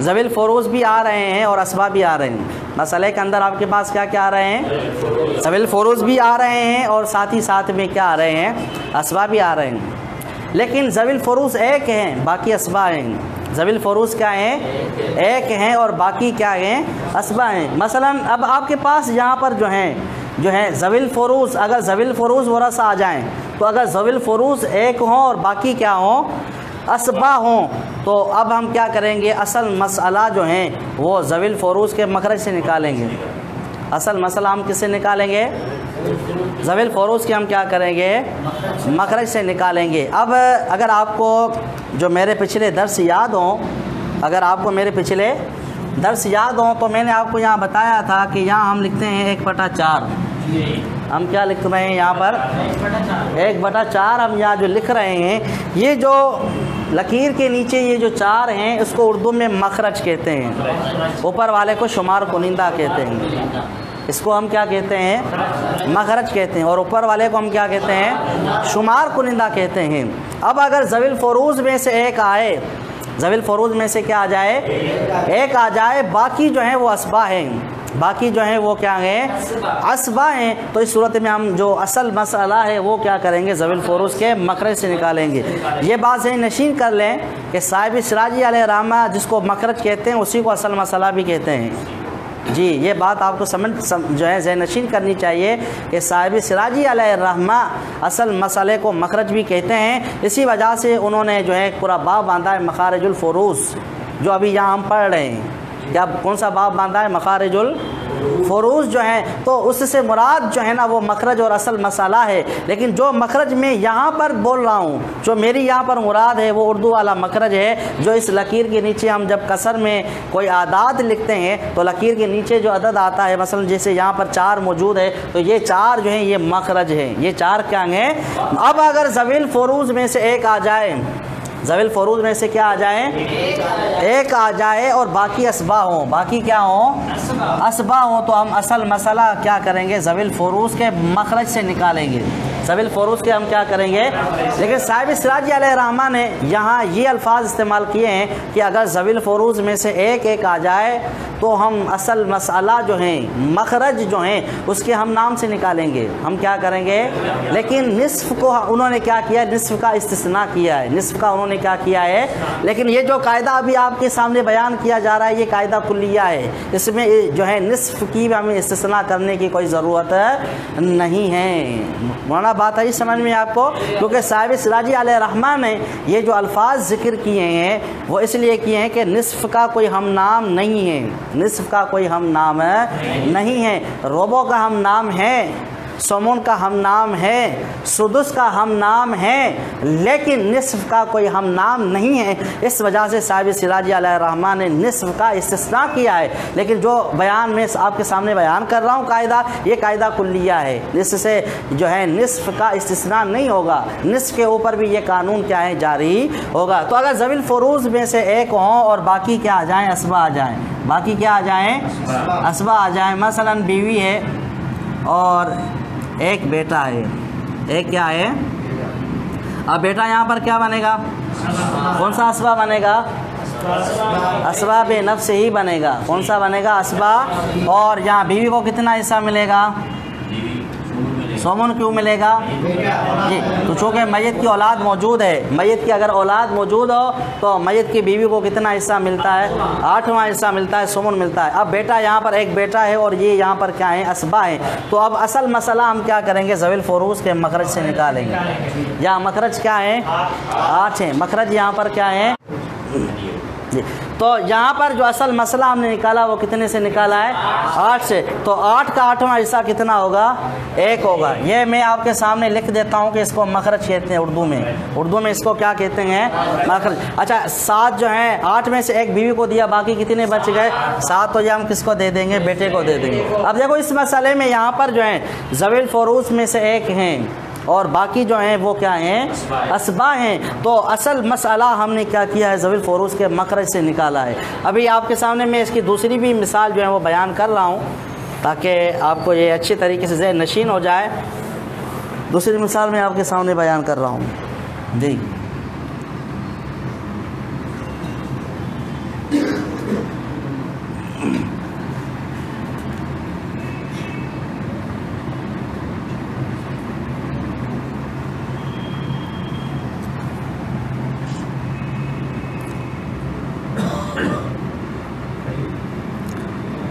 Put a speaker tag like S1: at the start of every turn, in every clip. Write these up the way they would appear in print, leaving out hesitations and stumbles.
S1: ज़विल फ़ुरूज़ भी आ रहे हैं और असबा भी आ रहे हैं। मसले के अंदर आपके पास क्या क्या आ रहे हैं? ज़विल फ़ुरूज़ भी आ रहे हैं और साथ ही साथ में क्या आ रहे हैं? असबा भी आ रहे हैं। लेकिन ज़विल फ़ुरूज़ एक हैं, बाकी असबा हैं। ज़विल फ़ुरूज़ क्या हैं? एक हैं और बाकी क्या हैं? असबा हैं। मसलन अब आपके पास यहाँ पर जो है ज़विल फ़ुरूज़, अगर ज़विल फ़ुरूज़ वरस आ जाएँ, तो अगर ज़विल फ़ुरूज़ एक हों और बाकी क्या हों? असबा हों, तो अब हम क्या करेंगे? असल मसला जो हैं वो ज़विल फ़ुरूज़ के मखरज से निकालेंगे। असल मसला हम किससे निकालेंगे? ज़विल फ़ुरूज़ के हम क्या करेंगे? मखरज से निकालेंगे। अब अगर आपको जो मेरे पिछले दर्स याद हों, अगर आपको मेरे पिछले दर्स याद हों, तो मैंने आपको यहाँ बताया था कि यहाँ हम लिखते हैं 1/4। हम क्या लिख रहे हैं यहाँ पर? 1/4 हम यहाँ जो लिख रहे हैं, ये जो लकीर के नीचे ये जो 4 हैं, इसको उर्दू में मखरज कहते हैं। ऊपर वाले को शुमार कुनिंदा कहते हैं। इसको हम क्या कहते हैं? मखरज कहते हैं। और ऊपर वाले को हम क्या कहते हैं? शुमार कुनिंदा कहते हैं। अब अगर ज़विल फ़ुरूज़ में से एक आए, ज़विल फ़ुरूज़ में से क्या आ जाए? एक आ जाए, बाकी जो है वो असबा हैं, बाकी जो है वो क्या हैं? असबा हैं। तो इस सूरत में हम जो असल मसला है वो क्या करेंगे? ज़विल फ़ुरूज़ के मखरज से निकालेंगे। ये बात से नशीन कर लें कि साहिब सिराजी अलैहि रहमा जिसको मखरज कहते हैं उसी को असल मसला भी कहते हैं। जी, ये बात आपको जो है ज़हन नशीन करनी चाहिए कि साहिब सिराजी अलैहि रहमा असल मसले को मखरज भी कहते हैं। इसी वजह से उन्होंने जो है पूरा बाब बांधा है मखारिजुल फ़ुरूज़, जो अभी यहाँ हम पढ़ रहे हैं। क्या कौन सा बाब बांधा है? मखारिजुल फ़ुरूज़ जो है, तो उससे मुराद जो है ना वो मखरज और असल मसला है। लेकिन जो मखरज में यहाँ पर बोल रहा हूँ, जो मेरी यहाँ पर मुराद है, वो उर्दू वाला मखरज है। जो इस लकीर के नीचे हम जब कसर में कोई आदाद लिखते हैं तो लकीर के नीचे जो अदद आता है, मसलन जैसे यहाँ पर 4 मौजूद है, तो ये 4 जो है ये मखरज है। ये 4 क्या हैं? अब अगर ज़विल फ़ुरूज़ में से एक आ जाए, ज़विल फ़ुरूज़ में से क्या आ जाए? एक आ जाए और बाकी असबा हों, बाकी क्या हों? असबा हों, तो हम असल मसला क्या करेंगे? ज़विल फ़ुरूज़ के मखरज से निकालेंगे। ज़विल फ़ुरूज़ के हम क्या करेंगे? लेकिन साहिब सिराजी अलैहि रहमा ने यहाँ ये अल्फाज इस्तेमाल किए हैं कि अगर ज़विल फ़ुरूज़ में से एक आ जाए तो हम असल मसला जो हैं, मखरज जो हैं, उसके हम नाम से निकालेंगे। हम क्या करेंगे? लेकिन निस्फ़ को उन्होंने क्या किया? निस्फ़ का इस्तिस्ना किया है। निस्फ़ का उन्होंने क्या किया है? लेकिन ये जो कायदा अभी आपके सामने बयान किया जा रहा है, ये कायदा कुल्लिया है। इसमें जो है निस्फ़ की हमें इस्तिस्ना करने की कोई ज़रूरत नहीं है। मौना बात है समझ में आपको? क्योंकि साहिब सिराजी अलैहि रहमा ने ये जो अल्फाज ज़िक्र किए हैं वो इसलिए किए हैं कि निस्फ़ का कोई हम नाम नहीं है, निस्फ़ का कोई हम नाम नहीं है। रोबो का हम नाम है, समून का हम नाम है, सुदुस का हम नाम है, लेकिन निस्फ़ का कोई हम नाम नहीं है। इस वजह से साहिब सिराजी अलैहि रहमान ने निस्फ़ का इस्तिस्ना किया है। लेकिन जो बयान में आपके सामने बयान कर रहा हूँ कायदा, ये कायदा कुल्लिया है। इससे जो है निस्फ़ का इस्तिस्ना नहीं होगा, निस्फ़ के ऊपर भी ये कानून क्या है? जारी होगा। तो अगर ज़विल फ़ुरूज़ में से एक हों और बाकी क्या आ जाएँ? असबा आ जाएँ। बाकी क्या आ जाएँ? असबा आ जाएँ। मसलन बीवी है और एक बेटा है, एक क्या है? अब बेटा यहाँ पर क्या बनेगा? कौन सा असबा बनेगा? असबा बे नफ्स ही बनेगा। कौन सा बनेगा? असबा। और यहाँ बीवी को कितना हिस्सा मिलेगा? सोमन क्यों मिलेगा? जी, तो चूँकि मैयत की औलाद मौजूद है, मैयत की अगर औलाद मौजूद हो तो मैयत की बीवी को कितना हिस्सा मिलता है? 8वां हिस्सा मिलता है, सोमन मिलता है। अब बेटा यहाँ पर एक बेटा है और ये यहाँ पर क्या है? असबा है। तो अब असल मसला हम क्या करेंगे? ज़विल फ़ुरूज़ के मखरज से निकालेंगे। यहाँ मखरज क्या है? 8 है। मखरज यहाँ पर क्या है? जी, तो यहाँ पर जो असल मसला हमने निकाला वो कितने से निकाला है? 8 से। तो 8 का 8वां हिस्सा कितना होगा? 1 होगा। ये मैं आपके सामने लिख देता हूँ कि इसको मखरज कहते हैं उर्दू में। उर्दू में इसको क्या कहते हैं? मखरज। अच्छा, 7 जो है 8 में से 1 बीवी को दिया, बाकी कितने बच गए? 7। तो ये हम किसको दे देंगे? बेटे को दे देंगे। अब देखो इस मसले में यहाँ पर जो है ज़विल फ़ुरूज़ में से 1 हैं और बाकी जो हैं वो क्या हैं? असबा हैं। तो असल मसला हमने क्या किया है? ज़विल फ़ुरूज़ के मखरज से निकाला है। अभी आपके सामने मैं इसकी दूसरी भी मिसाल जो है वो बयान कर रहा हूँ ताकि आपको ये अच्छी तरीके से ज़हन नशीन हो जाए। दूसरी मिसाल मैं आपके सामने बयान कर रहा हूँ। जी,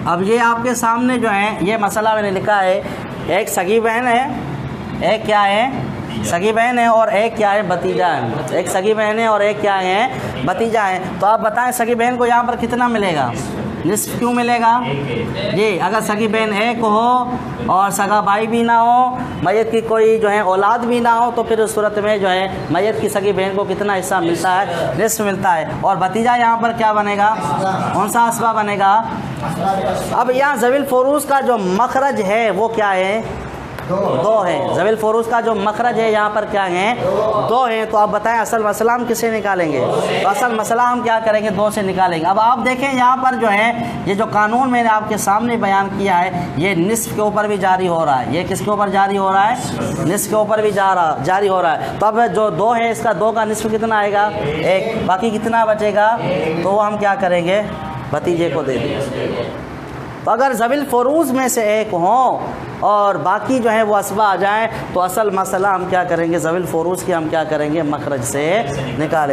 S1: अब ये आपके सामने जो है ये मसला मैंने लिखा है, एक सगी बहन है, एक क्या है सगी बहन है, और एक क्या है भतीजा है। एक सगी बहन है और एक क्या है भतीजा है। तो आप बताएं सगी बहन को यहाँ पर कितना मिलेगा? निस्फ क्यों मिलेगा जी? अगर सगी बहन एक हो और सगा भाई भी ना हो, मैयत की कोई जो है औलाद भी ना हो, तो फिर उस सूरत में जो है मैयत की सगी बहन को कितना हिस्सा मिलता है? निस्फ मिलता है। और भतीजा यहाँ पर क्या बनेगा? कौन सा असबा बनेगा? अब यहाँ ज़वील फ़ुरूज़ का जो मखरज है वो क्या है? दो है। ज़वील फ़ुरूज़ का जो मखरज है यहाँ पर क्या है? दो हैं। तो आप बताएं असल मसला हम किससे निकालेंगे? तो असल मसला हम क्या करेंगे? दो से निकालेंगे। अब आप देखें यहाँ पर जो है ये जो कानून मैंने आपके सामने बयान किया है, ये निस्फ के ऊपर भी जारी हो रहा है। ये किसके ऊपर जारी हो रहा है? निस्फ के ऊपर भी जारी हो रहा है। तो अब जो दो है इसका दो का निस्फ कितना आएगा? एक। बाकी कितना बचेगा? तो वो हम क्या करेंगे? भतीजे को दे देंगे। तो अगर ज़वील फ़ुरूज़ में से एक हो और बाकी जो है वो असबा आ जाए, तो असल मसला हम क्या करेंगे? ज़वील फ़ुरूज़ की हम क्या करेंगे? मखरज से निकालेंगे।